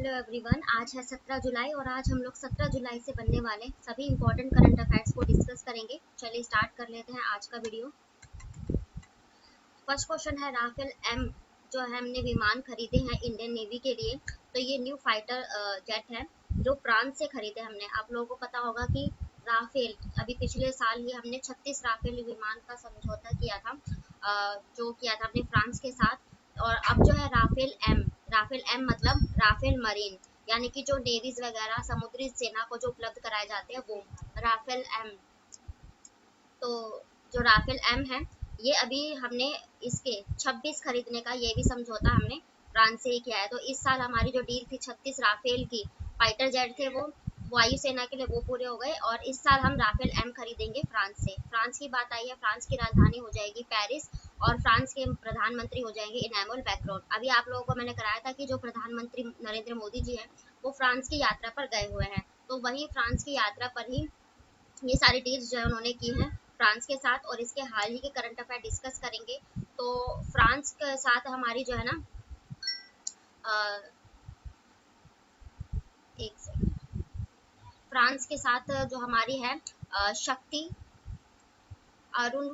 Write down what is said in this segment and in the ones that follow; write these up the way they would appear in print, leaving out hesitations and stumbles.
Hello everyone, आज है 17 जुलाई और आज हम लोग 17 जुलाई से बनने वाले सभी इंपॉर्टेंट करंट अफेयर्स को डिस्कस करेंगे। चलिए स्टार्ट कर लेते हैं आज का वीडियो। फर्स्ट क्वेश्चन है, राफेल एम जो है हमने विमान खरीदे हैं इंडियन नेवी के लिए, तो ये न्यू फाइटर जेट है जो फ्रांस से खरीदे हमने। आप लोगों को पता होगा कि राफेल अभी पिछले साल ही हमने 36 राफेल विमान का समझौता किया था, जो किया था हमने फ्रांस के साथ। और अब जो है राफेल एम मतलब राफेल मरीन, यानी कि जो नेवीज वगैरह समुद्री सेना को जो उपलब्ध कराए जाते हैं वो राफेल एम। तो जो राफेल एम है ये अभी हमने इसके 26 खरीदने का ये भी समझौता हमने फ्रांस से ही किया है। तो इस साल हमारी जो डील थी 36 राफेल की फाइटर जेट थे वो वायुसेना के लिए वो पूरे हो गए, और इस साल हम राफेल एम खरीदेंगे फ्रांस से। फ्रांस की बात आई है, फ्रांस की राजधानी हो जाएगी पेरिस और फ्रांस के प्रधानमंत्री हो जाएंगे इनैमुअल मैक्रोन। अभी आप लोगों को मैंने कराया था कि जो प्रधानमंत्री नरेंद्र मोदी जी हैं वो फ्रांस की यात्रा पर गए हुए हैं, तो वही फ्रांस की यात्रा पर ही ये सारी डील्स जो है उन्होंने की हैं फ्रांस के साथ, और इसके हाल ही के करंट अफेयर डिस्कस करेंगे। तो फ्रांस के साथ हमारी जो है ना एक सेकंड, फ्रांस के साथ जो हमारी है शक्ति, अरुण,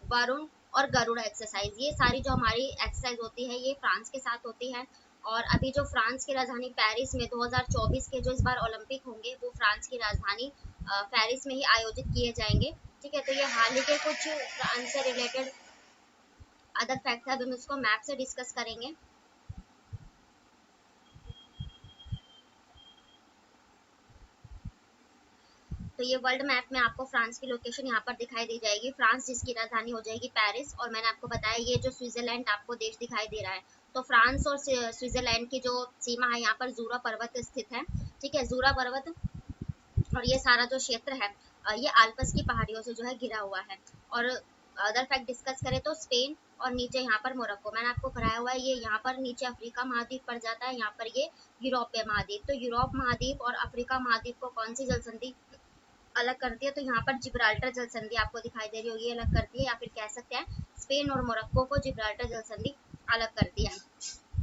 वरुण और गरुड़ एक्सरसाइज, ये सारी जो हमारी एक्सरसाइज होती है ये फ्रांस के साथ होती है। और अभी जो फ्रांस की राजधानी पेरिस में 2024 के जो इस बार ओलंपिक होंगे वो फ्रांस की राजधानी पेरिस में ही आयोजित किए जाएंगे। ठीक है, तो ये हाल ही के कुछ फ्रांस से रिलेटेड अदर फैक्ट है, अभी हम इसको मैप से डिस्कस करेंगे। तो ये वर्ल्ड मैप में आपको फ्रांस की लोकेशन यहाँ पर दिखाई दी जाएगी, फ्रांस जिसकी राजधानी हो जाएगी पेरिस। और मैंने आपको बताया ये जो स्विट्जरलैंड आपको देश दिखाई दे रहा है, तो फ्रांस और स्विट्जरलैंड की जो सीमा है यहाँ पर जूरा पर्वत स्थित है। ठीक है, जूरा पर्वत और ये सारा जो क्षेत्र है ये आल्प्स की पहाड़ियों से जो है घिरा हुआ है। और अदर फैक्ट डिस्कस करें तो स्पेन और नीचे यहाँ पर मोरक्को मैंने आपको कराया हुआ है, ये यहाँ पर नीचे अफ्रीका महाद्वीप पड़ जाता है, यहाँ पर ये यूरोपीय महाद्वीप। तो यूरोप महाद्वीप और अफ्रीका महाद्वीप को कौन सी जल संधि अलग करती है? तो यहाँ पर जिब्राल्टर जल संधि आपको दिखाई दे रही होगी, अलग करती है, या फिर कह सकते हैं स्पेन और मोरक्को को जिब्राल्टर जल संधि अलग करती है।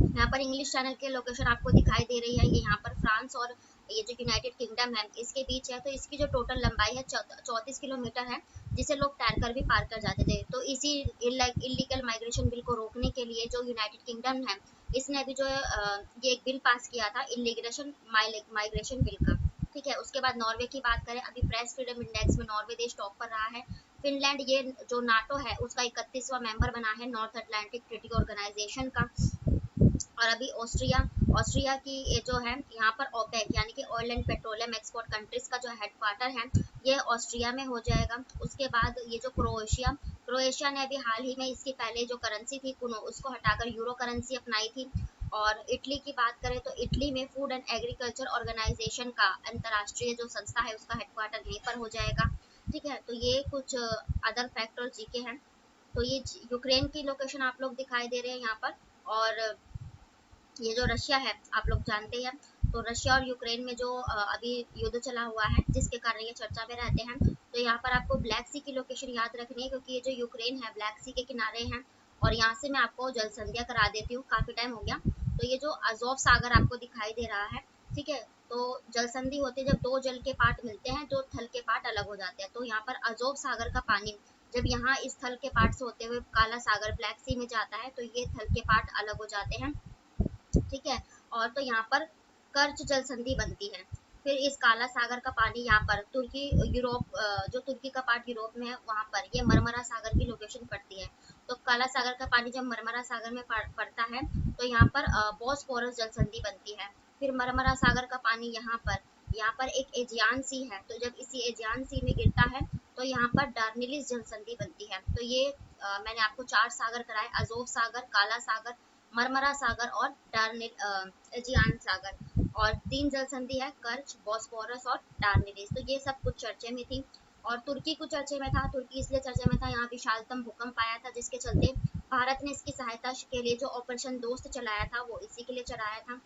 यहाँ पर इंग्लिश चैनल के लोकेशन आपको दिखाई दे रही है, ये यहाँ पर फ्रांस और ये जो यूनाइटेड किंगडम है इसके बीच है। तो इसकी जो टोटल लंबाई है 34 किलोमीटर है, जिसे लोग तैरकर भी पार कर जाते थे। तो इसी इलीगल माइग्रेशन बिल को रोकने के लिए जो यूनाइटेड किंगडम है इसने अभी जो ये एक बिल पास किया था इलीगेशन माइग्रेशन बिल का। ठीक है, उसके बाद नॉर्वे की बात करें, अभी प्रेस फ्रीडम इंडेक्स में नॉर्वे देश टॉप पर रहा है। फिनलैंड ये जो नाटो है उसका 31वां मेंबर बना है नॉर्थ अटलांटिक ट्रीटी ऑर्गेनाइजेशन का। और अभी ऑस्ट्रिया की ये जो है यहाँ पर ओपेक यानी कि oil and petroleum export countries का जो हेडक्वार्टर है ये ऑस्ट्रिया में हो जाएगा। उसके बाद ये जो क्रोएशिया ने अभी हाल ही में इसकी पहले जो करेंसी थी कुनो उसको हटाकर यूरो करेंसी अपनाई थी। और इटली की बात करें तो इटली में फूड एंड एग्रीकल्चर ऑर्गेनाइजेशन का अंतर्राष्ट्रीय जो संस्था है उसका हेडक्वार्टर यहीं पर हो जाएगा। ठीक है, तो ये कुछ अदर फैक्टर जीके हैं। तो ये यूक्रेन की लोकेशन आप लोग दिखाई दे रहे हैं यहाँ पर। और ये जो रशिया है आप लोग जानते हैं, तो रशिया और यूक्रेन में जो अभी युद्ध चला हुआ है जिसके कारण ये चर्चा में रहते हैं। तो यहाँ पर आपको ब्लैक सी की लोकेशन याद रखनी है, क्योंकि ये जो यूक्रेन है ब्लैक सी के किनारे हैं। और यहाँ से मैं आपको जल संध्या करा देती हूँ, काफी टाइम हो गया। तो ये जो अजोव सागर आपको दिखाई दे रहा है, ठीक है, तो जल संधि होती है जब दो जल के पार्ट मिलते हैं, दो थल के पार्ट अलग हो जाते हैं। तो यहाँ पर अजोव सागर का पानी जब यहाँ इस थल के पार्ट से होते हुए काला सागर ब्लैक सी में जाता है तो ये थल के पार्ट अलग हो जाते हैं। ठीक है, और तो यहाँ पर कर्च जल संधि बनती है। फिर इस काला सागर का पानी यहाँ पर तुर्की यूरोप जो तुर्की का पार्ट यूरोप में है वहाँ पर ये मरमरा सागर की लोकेशन पड़ती है। तो काला सागर का पानी जब मरमरा सागर में पड़ता है तो यहाँ पर बॉस्फोरस जल संधि बनती है। फिर मरमरा सागर का पानी यहाँ पर एक एजियान सी है, तो जब इसी एजियान सी में गिरता है तो यहाँ पर डार्निलिस जल संधि बनती है। तो ये मैंने आपको 4 सागर कराए, अजोव सागर, काला सागर, मरमरा सागर और एजियान सागर। और 3 जल संधि है, कर्च, बॉस्फोरस और डार्निलिस। तो ये सब कुछ चर्चे में थी। और तुर्की कुछ चर्चे में था, तुर्की इसलिए चर्चे में था यहाँ विशालतम भूकंप आया था जिसके चलते भारत ने इसकी सहायता के लिए जो ऑपरेशन दोस्त चलाया था वो इसी के लिए चलाया था।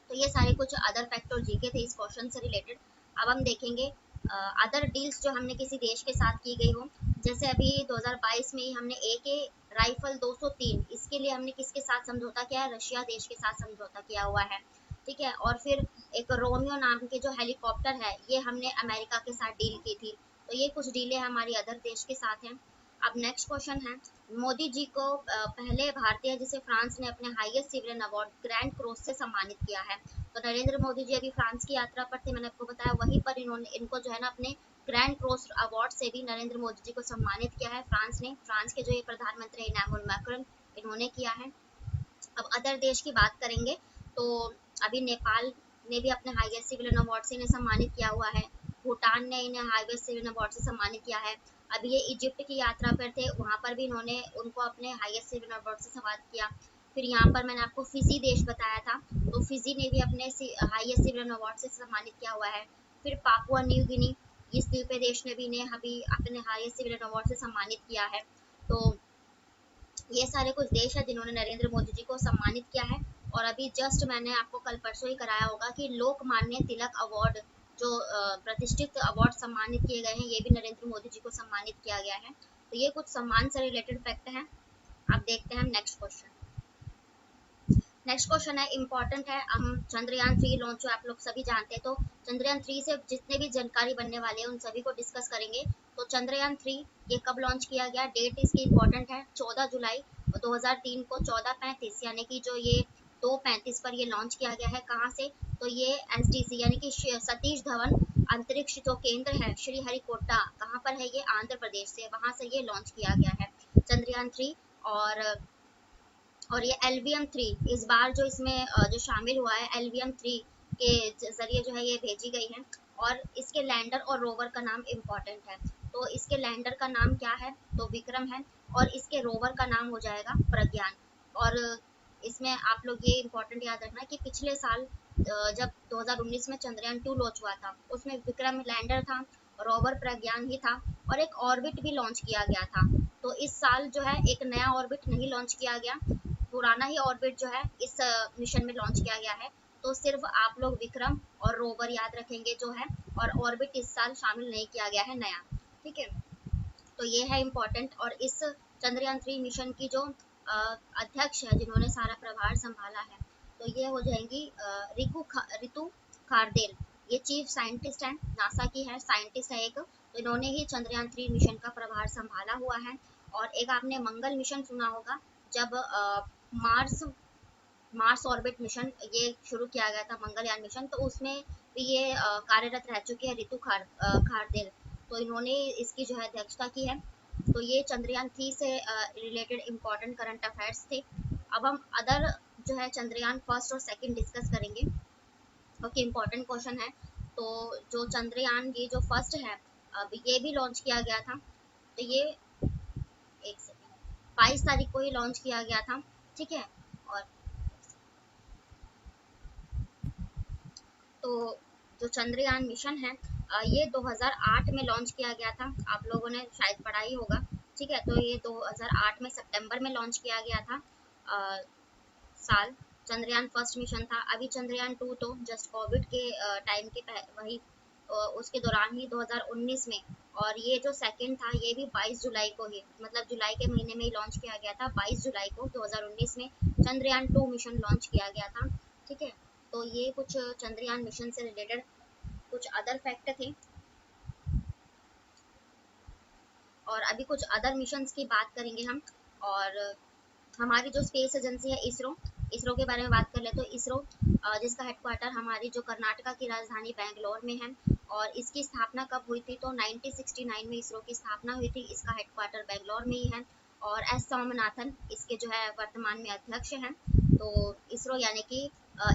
तो ये सारे कुछ अदर फैक्टर जीके थे इस क्वेश्चन से रिलेटेड। अब हम देखेंगे अदर डील्स जो हमने किसी देश के साथ की गई हो। जैसे अभी 2022 में ही हमने AK राइफल 203 इसके लिए हमने किसके साथ समझौता किया है? रशिया देश के साथ समझौता किया हुआ है। ठीक है। और फिर एक रोमियो नाम के जो हेलीकॉप्टर है, ये हमने अमेरिका के साथ डील की थी। तो ये कुछ डीलें हमारी अदर देश के साथ हैं। अब नेक्स्ट क्वेश्चन है, मोदी जी को पहले भारतीय जिसे फ्रांस ने अपने highest civilian award grand cross से सम्मानित किया है। तो नरेंद्र मोदी जी अभी फ्रांस की यात्रा पर थे, मैंने आपको बताया, वहीं पर इनको जो है ना अपने ग्रैंड क्रॉस अवार्ड से भी नरेंद्र मोदी जी को सम्मानित किया है फ्रांस ने। फ्रांस के जो ये प्रधानमंत्री इमैनुअल मैक्रोन, इन्होंने किया है। अब अदर देश की बात करेंगे तो अभी नेपाल ने भी अपने हाईएस्ट सिविलियन अवार्ड से इन्हें सम्मानित किया हुआ है। भूटान ने इन्हें हाईएस्ट सिविलियन अवार्ड से सम्मानित किया है। अभी ये इजिप्ट की यात्रा पर थे, वहां पर भी इन्होंने उनको अपने हाईएस्ट सिविलियन अवार्ड से सम्मानित किया। फिर यहाँ पर मैंने आपको फिजी देश बताया था, तो फिजी ने भी अपने हाईएस्ट सिविलियन अवार्ड से सम्मानित किया हुआ है। फिर पापुआ न्यू गिनी, इस द्वीपीय देश ने भी इन्हें अभी अपने हाईएस्ट सिविलियन अवार्ड से सम्मानित किया है। तो ये सारे कुछ देश है जिन्होंने नरेंद्र मोदी जी को सम्मानित किया है। और अभी जस्ट मैंने आपको कल परसों ही कराया होगा कि लोकमान्य तिलक अवार्ड, जो प्रतिष्ठित अवार्ड सम्मानित किए गए हैं, ये भी नरेंद्र मोदी जी को सम्मानित किया गया है। तो ये कुछ सम्मान से रिलेटेड फैक्ट है। अब देखते हैं हम नेक्स्ट क्वेश्चन। नेक्स्ट क्वेश्चन है, इंपॉर्टेंट है। हम चंद्रयान 3 लॉन्च हुआ, आप लोग सभी जानते हैं। तो चंद्रयान 3 से जितने भी जानकारी बनने वाले हैं उन सभी को डिस्कस करेंगे। तो चंद्रयान 3 ये कब लॉन्च किया गया, डेट इसकी इंपॉर्टेंट है, 14 जुलाई 2003 को 14:35 यानी कि जो ये 2:35 पर ये लॉन्च किया गया है। कहाँ से, तो ये एसडीसी यानी कि सतीश धवन अंतरिक्ष जो केंद्र है श्रीहरिकोटा, कहाँ पर है ये, आंध्र प्रदेश से, वहां से ये लॉन्च किया गया है चंद्रयान 3। और ये LVM-3 इस बार जो इसमें जो शामिल हुआ है, LVM-3 के जरिए जो है ये भेजी गई है। और इसके लैंडर और रोवर का नाम इम्पोर्टेंट है। तो इसके लैंडर का नाम क्या है, तो विक्रम है। और इसके रोवर का नाम हो जाएगा प्रज्ञान। और इसमें आप लोग ये इम्पोर्टेंट याद रखना कि पिछले साल जब 2019 में चंद्रयान 2 लॉन्च हुआ था, उसमें विक्रम लैंडर था, रोवर प्रज्ञान ही था, और एक ऑर्बिट भी लॉन्च किया गया था। तो इस साल जो है एक नया ऑर्बिट नहीं लॉन्च किया गया, पुराना ही ऑर्बिट जो है इस मिशन में लॉन्च किया गया है। तो सिर्फ आप लोग विक्रम और रोवर याद रखेंगे जो है, और ऑर्बिट इस साल शामिल नहीं किया गया है नया। ठीक है, तो ये है इम्पोर्टेंट। और इस चंद्रयान 3 मिशन की जो अध्यक्ष है, जिन्होंने सारा प्रभार संभाला है, तो ये हो जाएंगी रितु खारदेल। ये चीफ साइंटिस्ट है, नासा की है, साइंटिस्ट है एक। तो इन्होंने ही चंद्रयान 3 मिशन का प्रभार संभाला हुआ है। और एक आपने मंगल मिशन सुना होगा, जब मार्स मार्स ऑर्बिट मिशन ये शुरू किया गया था, मंगलयान मिशन, तो उसमें भी ये कार्यरत रह चुके हैं खारदेल। तो इन्होंने इसकी जो है अध्यक्षता की है। तो ये चंद्रयान 3 से रिलेटेड इम्पोर्टेंट करंट अफेयर्स थे। अब हम अदर जो है चंद्रयान 1 और 2 डिस्कस करेंगे, क्योंकि इम्पोर्टेंट क्वेश्चन है। तो जो चंद्रयान ये जो फर्स्ट है, अब ये भी लॉन्च किया गया था। तो ये एक सेकेंड, 22 तारीख को ही लॉन्च किया गया था। ठीक है। और तो जो चंद्रयान मिशन है, ये 2008 में लॉन्च किया गया था, आप लोगों ने शायद पढ़ा ही होगा। ठीक है, तो ये 2008 में सितंबर में लॉन्च किया गया था। साल चंद्रयान 1 मिशन था। अभी चंद्रयान 2 तो जस्ट कोविड के टाइम के वही उसके दौरान ही 2019 में। और ये जो सेकंड था, ये भी 22 जुलाई को ही, मतलब जुलाई के महीने में ही लॉन्च किया गया था। 22 जुलाई को 2019 में चंद्रयान 2 मिशन लॉन्च किया गया था। ठीक है, तो ये कुछ चंद्रयान मिशन से रिलेटेड कुछ अदर फैक्ट थे। और अभी कुछ अदर मिशंस की बात करेंगे हम। और हमारी जो स्पेस एजेंसी है इसरो, इसरो के बारे में बात कर ले तो इसरो जिसका हेडक्वार्टर हमारी जो कर्नाटका की राजधानी बैंगलोर में है। और इसकी स्थापना कब हुई थी, तो 1969 में इसरो की स्थापना हुई थी। इसका हेडक्वार्टर बैंगलोर में ही है। और एस स्वामीनाथन इसके जो है वर्तमान में अध्यक्ष हैं। तो इसरो यानी कि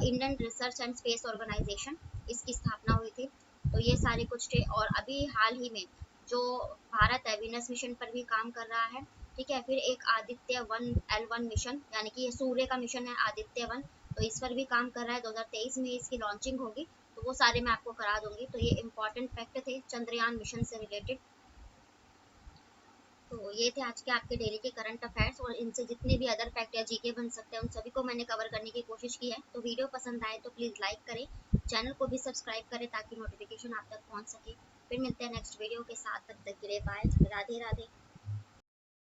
Indian research and space organisation, इसकी स्थापना हुई थी। तो ये सारे कुछ थे। और अभी हाल ही में जो भारत है वीनस मिशन पर भी काम कर रहा है। ठीक है, फिर एक आदित्य 1 L1 मिशन, यानी कि ये सूर्य का मिशन है आदित्य 1, तो इस पर भी काम कर रहा है। 2023 में इसकी लॉन्चिंग होगी। तो वो सारे मैं आपको करा दूंगी। तो ये इंपॉर्टेंट फैक्ट थे चंद्रयान मिशन से रिलेटेड। तो ये थे आज के आपके डेली के करंट अफेयर्स। और इनसे जितने भी अदर फैक्ट या जीके बन सकते हैं, उन सभी को मैंने कवर करने की कोशिश की है। तो वीडियो पसंद आए तो प्लीज़ लाइक करें, चैनल को भी सब्सक्राइब करें ताकि नोटिफिकेशन आप तक पहुंच सके। फिर मिलते हैं नेक्स्ट वीडियो के साथ, तब तक के लिए बाय, राधे राधे।